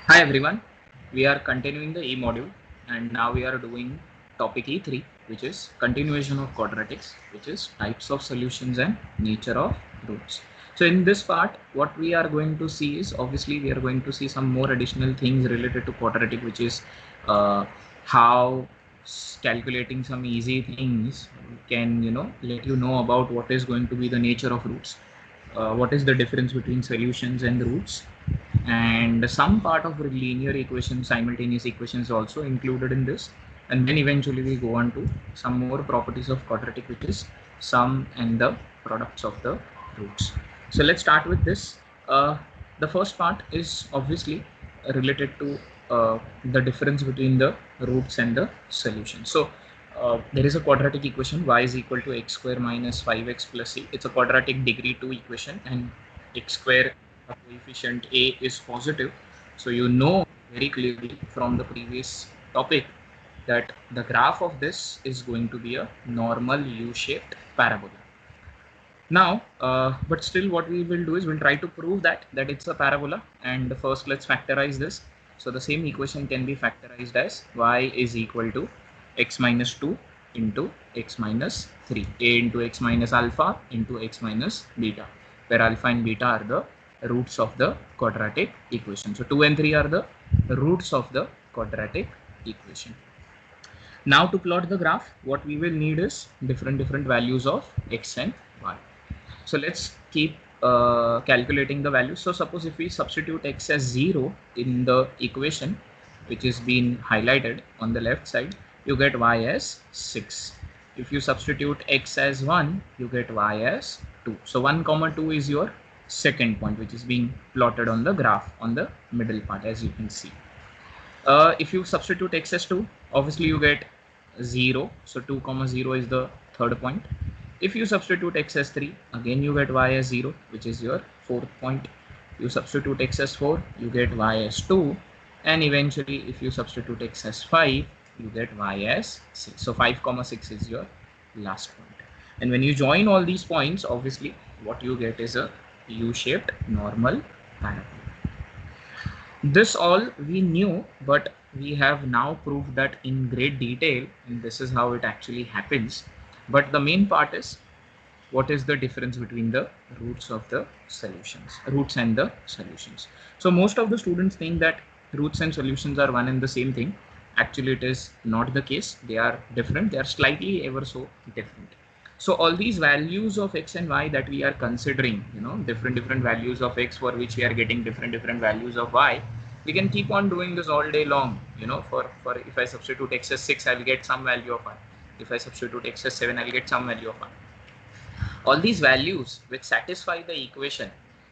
Hi everyone, we are continuing the E module and now we are doing topic E3, which is continuation of quadratics, which is types of solutions and nature of roots. So in this part, what we are going to see is obviously we are going to see some more additional things related to quadratic, which is uh, how calculating some easy things can let you know about what is going to be the nature of roots, what is the difference between solutions and roots, and some part of linear equations, simultaneous equations also included in this, and then eventually we go on to some more properties of quadratic, which is sum and the products of the roots. So let's start with this. The first part is obviously related to the difference between the roots and the solution. So there is a quadratic equation y is equal to x square minus 5x plus c. It's a quadratic degree 2 equation, and x square coefficient a is positive. So you know very clearly from the previous topic that the graph of this is going to be a normal u-shaped parabola. Now, but still what we will do is we'll try to prove that it's a parabola, and first let's factorize this. So the same equation can be factorized as y is equal to x minus 2 into x minus 3, a into x minus alpha into x minus beta, where alpha and beta are the roots of the quadratic equation. So 2 and 3 are the roots of the quadratic equation. Now to plot the graph, what we will need is different values of x and y. So let's keep calculating the values. So suppose if we substitute x as 0 in the equation, which is being highlighted on the left side, you get y as 6. If you substitute x as 1, you get y as 2. So 1 comma 2 is your second point, which is being plotted on the graph on the middle part, as you can see. If you substitute x as 2, obviously you get 0. So 2 comma 0 is the third point. If you substitute x as 3, again you get y as 0, which is your fourth point. You substitute x as 4, you get y as 2. And eventually, if you substitute x as 5, you get y as 6. So 5 comma 6 is your last point. And when you join all these points, obviously what you get is a u-shaped normal parabola. This all we knew, but we have now proved that in great detail, and this is how it actually happens. But the main part is what is the difference between the roots of the solutions, roots and the solutions. So most of the students think that roots and solutions are one and the same thing. Actually, it is not the case. They are different. They are slightly ever so different. So all these values of x and y that we are considering, different values of x for which we are getting different values of y, we can keep on doing this all day long. For if I substitute x as 6, I'll get some value of y. If I substitute x as 7, I'll get some value of y. All these values which satisfy the equation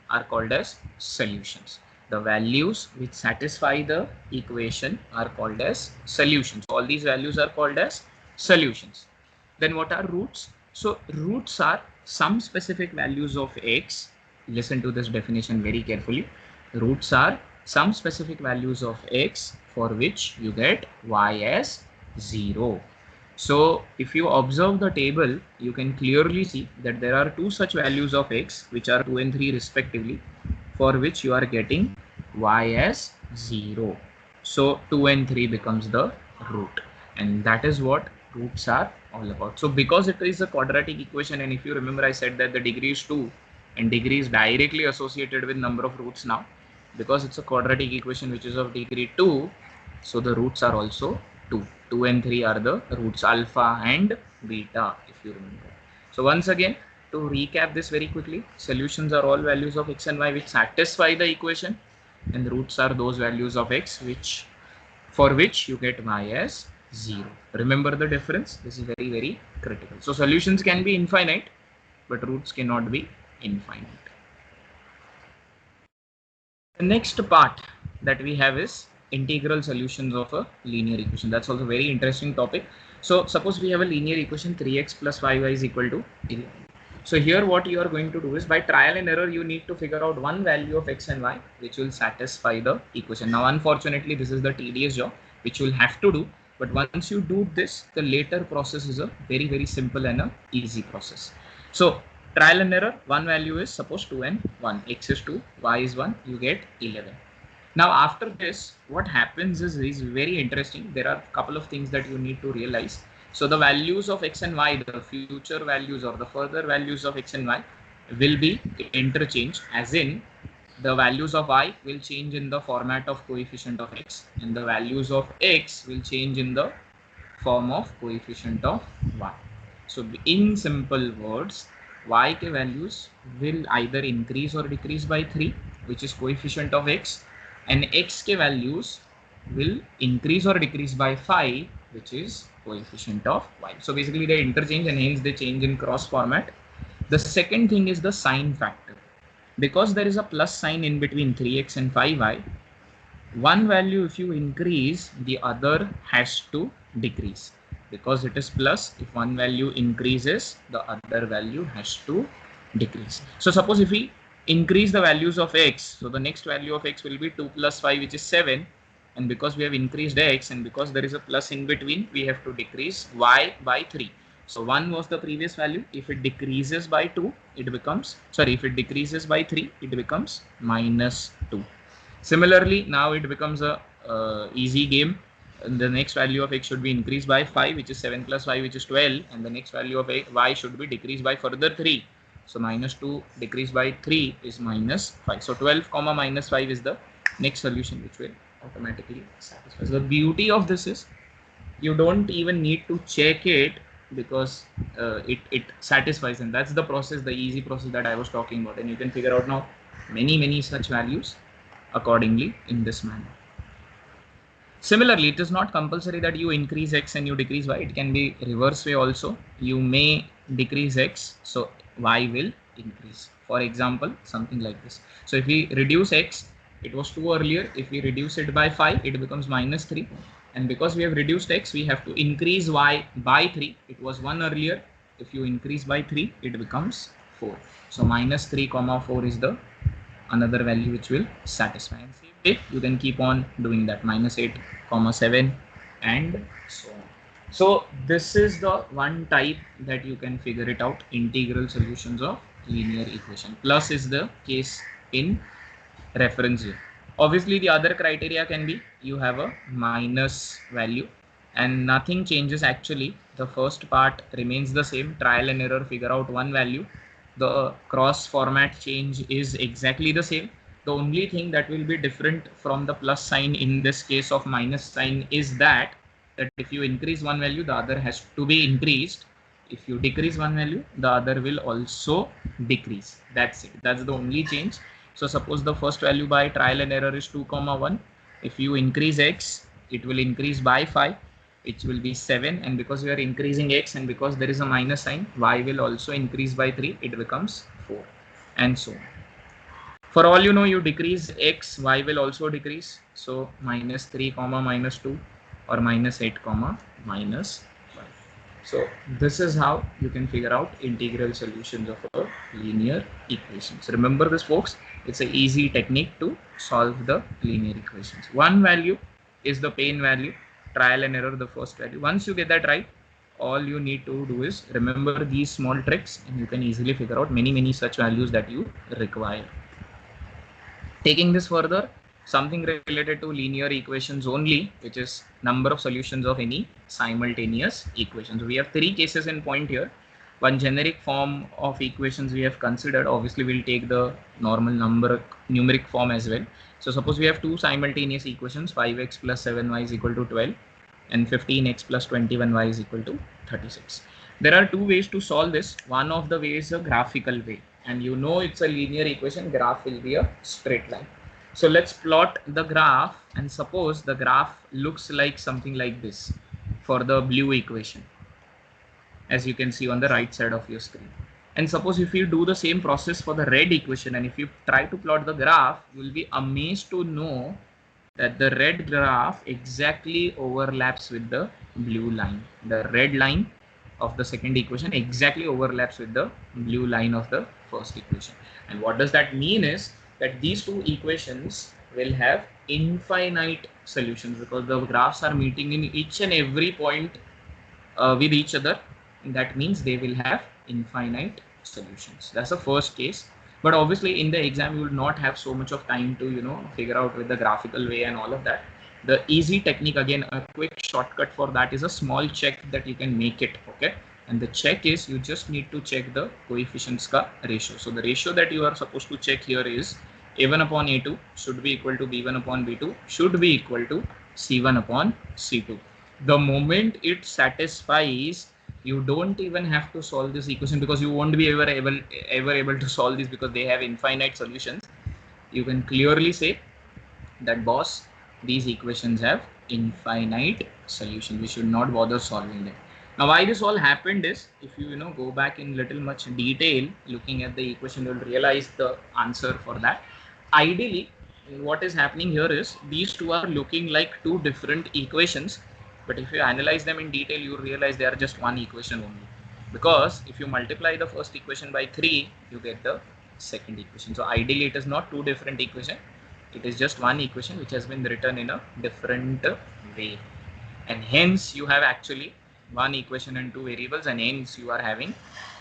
are called as solutions. The values which satisfy the equation are called as solutions. All these values are called as solutions. Then what are roots? So roots are some specific values of x. Listen to this definition very carefully. Roots are some specific values of x for which you get y as 0. So if you observe the table, you can clearly see that there are two such values of x, which are 2 and 3 respectively, for which you are getting y as 0. So 2 and 3 becomes the root, and that is what roots are all about. So because it is a quadratic equation, and if you remember, I said that the degree is 2 and degree is directly associated with number of roots now. Because it's a quadratic equation which is of degree 2, so the roots are also 2. 2 and 3 are the roots, alpha and beta, if you remember. So once again, to recap this very quickly, solutions are all values of x and y which satisfy the equation, and roots are those values of x for which you get y as 0. Remember the difference. This is very critical. So solutions can be infinite, but roots cannot be infinite. The next part that we have is integral solutions of a linear equation. That's also a very interesting topic. So suppose we have a linear equation 3x plus 5y is equal to 11. So here what you are going to do is, by trial and error, you need to figure out one value of x and y which will satisfy the equation. Now unfortunately, this is the tedious job which you will have to do, but once you do this, the later process is a very simple and a easy process. So trial and error, one value is suppose 2 and 1, x is 2, y is 1, you get 11. Now after this, what happens is very interesting. There are a couple of things that you need to realize. So the values of x and y, the future values or the further values of x and y will be interchanged, as in the values of y will change in the format of coefficient of x, and the values of x will change in the form of coefficient of y. So in simple words, y के values will either increase or decrease by 3, which is coefficient of x, and x के values will increase or decrease by 5, which is coefficient of y. So basically they interchange and hence they change in cross format. The second thing is the sign factor. Because there is a plus sign in between 3x and 5y, one value if you increase, the other has to decrease. Because it is plus, if one value increases, the other value has to decrease. So suppose if we increase the values of x, so the next value of x will be 2 plus 5, which is 7. And because we have increased x and because there is a plus in between, we have to decrease y by 3. So 1 was the previous value. If it decreases by 2, it becomes, sorry, if it decreases by 3, it becomes minus 2. Similarly, now it becomes a easy game. The next value of x should be increased by 5, which is 7 plus 5, which is 12. And the next value of y should be decreased by further 3. So minus 2 decreased by 3 is minus 5. So 12 comma minus 5 is the next solution, which will automatically satisfy. So the beauty of this is you don't even need to check it, because it satisfies, and that's the process, the easy process that I was talking about. And you can figure out now many such values accordingly in this manner. Similarly, it is not compulsory that you increase x and you decrease y. It can be reverse way also. You may decrease x, so y will increase. For example, something like this. So if we reduce x, it was 2 earlier. If we reduce it by 5, it becomes minus 3. And because we have reduced x, we have to increase y by 3. It was 1 earlier. If you increase by 3, it becomes 4. So minus 3 comma 4 is the another value which will satisfy. And same way you can keep on doing that, minus 8 comma 7 and so on. So this is the one type that you can figure it out, integral solutions of linear equation. Plus is the case in reference here. Obviously the other criteria can be you have a minus value and nothing changes actually. The first part remains the same, trial and error, figure out one value. The cross format change is exactly the same. The only thing that will be different from the plus sign in this case of minus sign is that if you increase one value, the other has to be increased. If you decrease one value, the other will also decrease. That's it. That's the only change. So suppose the first value by trial and error is 2 comma 1. If you increase x, it will increase by 5, which will be 7. And because we are increasing x and because there is a minus sign, y will also increase by 3. It becomes 4 and so on. For all you know, you decrease x, y will also decrease. So minus 3 comma minus 2 or minus 8 comma minus 5. So this is how you can figure out integral solutions of a linear equation. So remember this, folks, it's an easy technique to solve the linear equations. One value is the pain value, trial and error the first value. Once you get that right, all you need to do is remember these small tricks and you can easily figure out many such values that you require. Taking this further, something related to linear equations only, which is number of solutions of any simultaneous equation. So we have 3 cases in point here. One generic form of equations we have considered. Obviously, we'll take the normal numeric form as well. So suppose we have 2 simultaneous equations, 5x plus 7y is equal to 12 and 15x plus 21y is equal to 36. There are 2 ways to solve this. One of the ways is a graphical way. And you know it's a linear equation, graph will be a straight line. So let's plot the graph, and suppose the graph looks like something like this for the blue equation, as you can see on the right side of your screen. And suppose if you do the same process for the red equation, and if you try to plot the graph, you will be amazed to know that the red graph exactly overlaps with the blue line. The red line of the second equation exactly overlaps with the blue line of the first equation. And what does that mean is that these 2 equations will have infinite solutions, because the graphs are meeting in each and every point with each other. And that means they will have infinite solutions. That's the first case. But obviously in the exam you will not have so much of time to, you know, figure out with the graphical way and all of that. The easy technique, again, a quick shortcut for that is a small check that you can make it. Okay, and the check is you just need to check the coefficients ka ratio. So the ratio that you are supposed to check here is a1 upon a2 should be equal to b1 upon b2 should be equal to c1 upon c2. The moment it satisfies, you don't even have to solve this equation, because you won't be ever able to solve this because they have infinite solutions. You can clearly say that, boss, these equations have infinite solution, we should not bother solving them. Now why this all happened is, if you know, go back in little much detail looking at the equation, you'll realize the answer for that. Ideally what is happening here is these two are looking like two different equations, but if you analyze them in detail, you realize they are just one equation only, because if you multiply the first equation by 3, you get the second equation. So ideally it is not two different equations, it is just one equation which has been written in a different way, and hence you have actually one equation and two variables, and hence you are having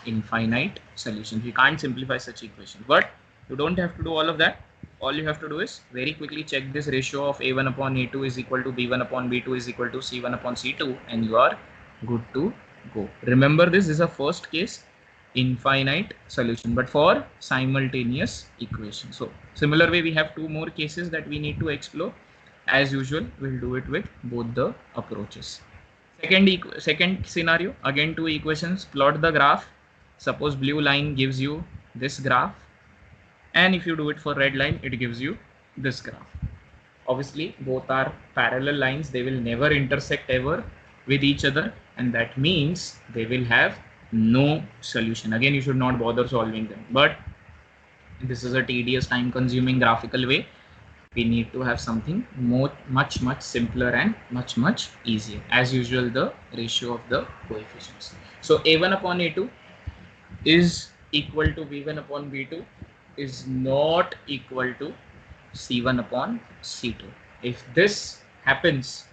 infinite solutions. You can't simplify such equation, but you don't have to do all of that. All you have to do is very quickly check this ratio of a1 upon a2 is equal to b1 upon b2 is equal to c1 upon c2, and you are good to go. Remember, this is a first case infinite solution, but for simultaneous equation. So similar way, we have two more cases that we need to explore. As usual, we'll do it with both the approaches. Second scenario, again two equations, plot the graph. Suppose blue line gives you this graph, and if you do it for red line, it gives you this graph. Obviously both are parallel lines, they will never intersect ever with each other, and that means they will have no solution. Again, you should not bother solving them, but this is a tedious, time consuming graphical way. We need to have something much simpler and much easier. As usual, the ratio of the coefficients. So a1 upon a2 is equal to b1 upon b2 is not equal to c1 upon c2. If this happens,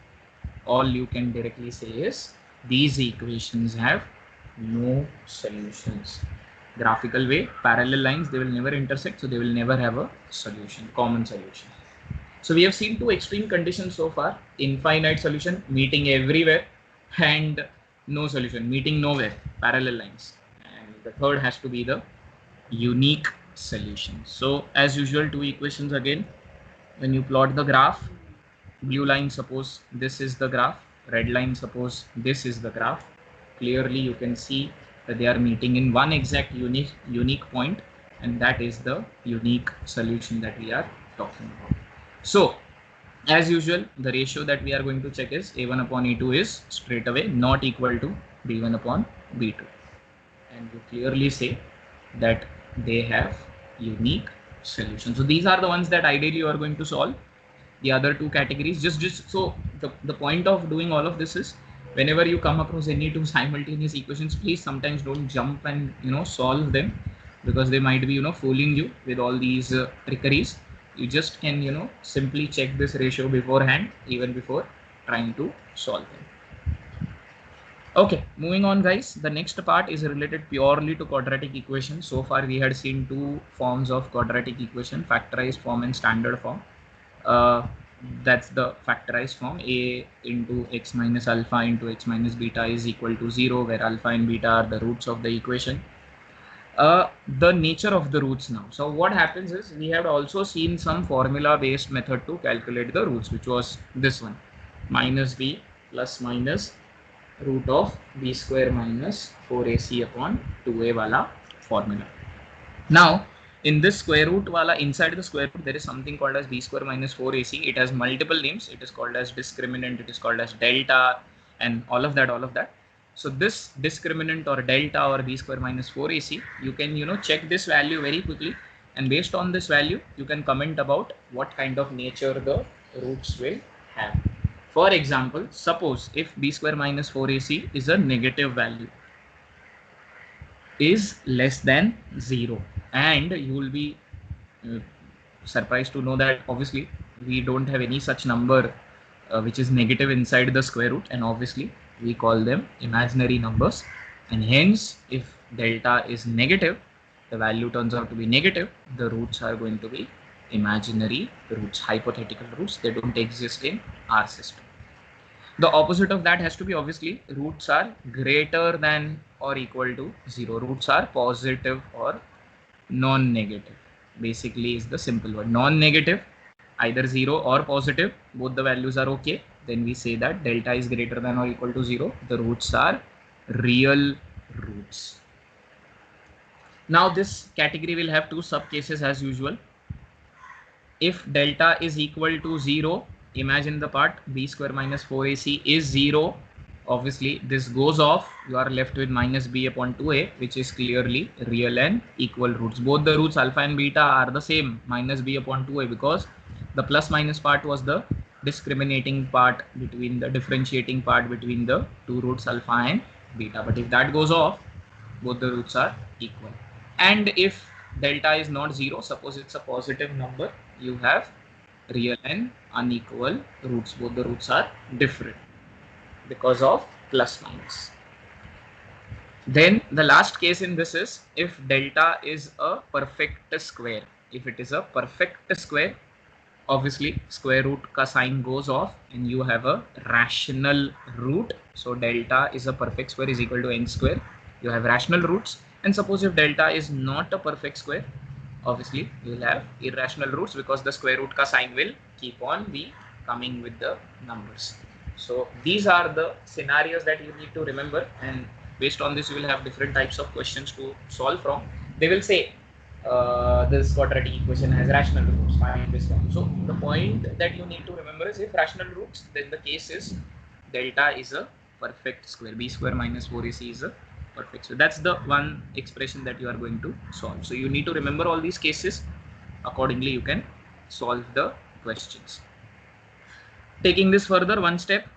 all you can directly say is these equations have no solutions. Graphical way, parallel lines, they will never intersect, so they will never have a solution, common solution. So we have seen two extreme conditions so far: infinite solution, meeting everywhere, and no solution, meeting nowhere, parallel lines. And the third has to be the unique solution. So as usual, two equations again. When you plot the graph, blue line, suppose this is the graph, red line, suppose this is the graph. Clearly you can see that they are meeting in one exact unique point, and that is the unique solution that we are talking about. So as usual, the ratio that we are going to check is a1 upon a2 is straight away not equal to b1 upon b2, and you clearly say that they have unique solutions. So these are the ones that ideally you are going to solve. The other two categories, just so the point of doing all of this is, whenever you come across any two simultaneous equations, please sometimes don't jump and, you know, solve them, because they might be, you know, fooling you with all these trickeries. You just can, you know, simply check this ratio beforehand, even before trying to solve them. Okay, moving on, guys. The next part is related purely to quadratic equations. So far we had seen two forms of quadratic equation: factorized form and standard form. That's the factorized form. A into x minus alpha into x minus beta is equal to 0, where alpha and beta are the roots of the equation. The nature of the roots now. So what happens is, we have also seen some formula based method to calculate the roots, which was this one: minus b plus minus root of b square minus 4ac upon 2a wala formula. Now in this square root wala, inside the square root, there is something called as b square minus 4ac. It has multiple names. It is called as discriminant, it is called as delta, and all of that. So this discriminant or delta or b square minus 4ac, you can, you know, check this value very quickly, and based on this value you can comment about what kind of nature the roots will have. For example, suppose if b square minus 4ac is a negative value, is less than 0, and you will be surprised to know that obviously we don't have any such number which is negative inside the square root, and obviously we call them imaginary numbers, and hence if delta is negative, the value turns out to be negative, the roots are going to be imaginary roots, hypothetical roots. They don't exist in our system. The opposite of that has to be obviously roots are greater than or equal to 0. Roots are positive or non-negative. Basically is the simple word. Non-negative, either 0 or positive, both the values are okay. Then we say that delta is greater than or equal to 0. The roots are real roots. Now this category will have two sub cases as usual. If delta is equal to 0, imagine the part b square minus 4ac is 0. Obviously this goes off, you are left with minus b upon 2a, which is clearly real and equal roots. Both the roots alpha and beta are the same, minus b upon 2a, because the plus minus part was the discriminating part between the differentiating part between the two roots alpha and beta. But if that goes off, both the roots are equal. And if delta is not 0, suppose it's a positive number, you have real and unequal roots. Both the roots are different because of plus minus. Then the last case in this is if delta is a perfect square. If it is a perfect square, obviously square root ka sign goes off and you have a rational root. So delta is a perfect square is equal to n square. You have rational roots. And suppose if delta is not a perfect square, obviously you will have irrational roots because the square root ka sign will keep on be coming with the numbers. So these are the scenarios that you need to remember, and based on this you will have different types of questions to solve from. They will say this quadratic equation has rational roots, find this one. So the point that you need to remember is if rational roots, then the case is delta is a perfect square. B square minus 4ac is a perfect. So that's the one expression that you are going to solve. So you need to remember all these cases. Accordingly, you can solve the questions. Taking this further one step,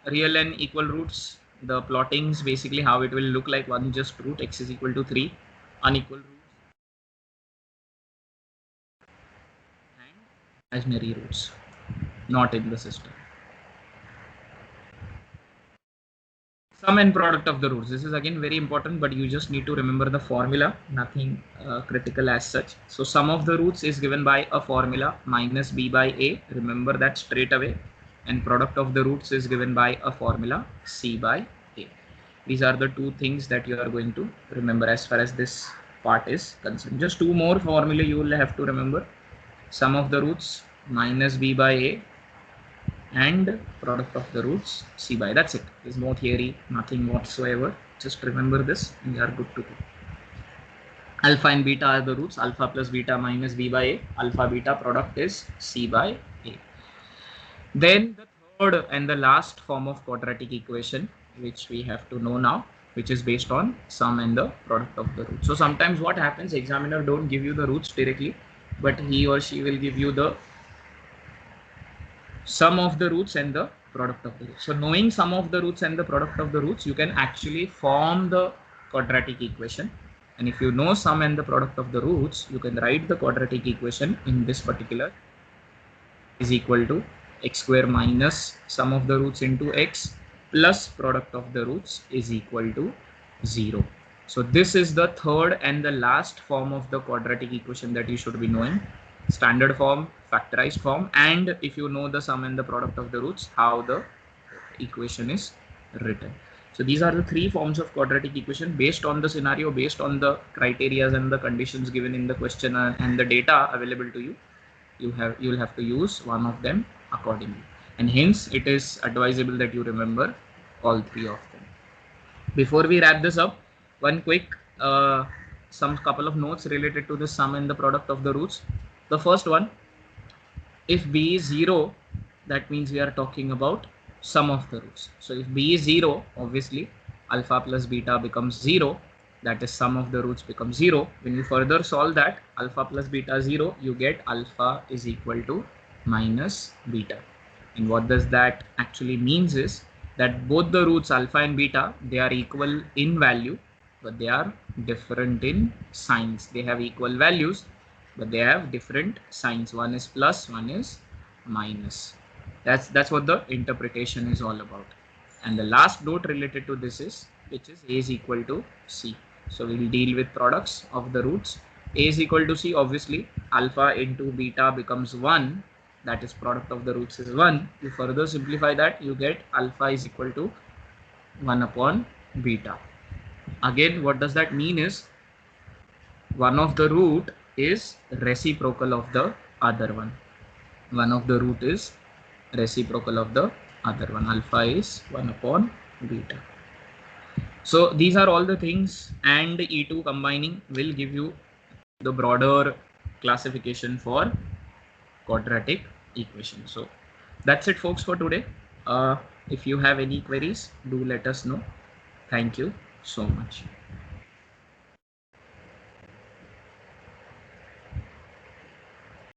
real and equal roots, the plottings, basically how it will look like. One just root, x is equal to 3, unequal roots and imaginary roots not in the system. Sum and product of the roots. This is again very important, but you just need to remember the formula, nothing critical as such. So sum of the roots is given by a formula minus b by a. Remember that straight away. And product of the roots is given by a formula c by a. These are the two things that you are going to remember as far as this part is concerned. Just two more formula you will have to remember. Sum of the roots minus b by a and product of the roots c by. That's it. There's no theory, nothing whatsoever. Just remember this and you are good to go. Alpha and beta are the roots. Alpha plus beta minus b by a. Alpha beta product is c by a. Then the third and the last form of quadratic equation which we have to know now, which is based on sum and the product of the roots. So sometimes what happens, examiner don't give you the roots directly, but he or she will give you the sum of the roots and the product of the roots. So knowing sum of the roots and the product of the roots, you can actually form the quadratic equation. And if you know sum and the product of the roots, you can write the quadratic equation in this particular is equal to x square minus sum of the roots into x plus product of the roots is equal to 0. So this is the third and the last form of the quadratic equation that you should be knowing. Standard form, factorized form, and if you know the sum and the product of the roots, how the equation is written. So these are the three forms of quadratic equation based on the scenario, based on the criteria and the conditions given in the question and the data available to you. You will have to use one of them accordingly, and hence it is advisable that you remember all three of them. Before we wrap this up, one quick some couple of notes related to the sum and the product of the roots. The first one, if b is 0, that means we are talking about sum of the roots. So if b is 0, obviously alpha plus beta becomes 0, that is sum of the roots becomes 0. When you further solve that, alpha plus beta 0, you get alpha is equal to minus beta. And what does that actually means is that both the roots alpha and beta, they are equal in value, but they are different in signs. They have equal values, but they have different signs. One is plus, one is minus. That's what the interpretation is all about. And the last note related to this is, which is a is equal to c. So we'll deal with products of the roots. A is equal to C, obviously alpha into beta becomes 1, that is product of the roots is 1. You further simplify that, you get alpha is equal to 1 upon beta. Again, what does that mean is one of the root is reciprocal of the other one. One of the root is reciprocal of the other one. Alpha is 1 upon beta. So these are all the things, and E2 combining will give you the broader classification for quadratic equation. So that's it, folks, for today. If you have any queries, do let us know. Thank you so much.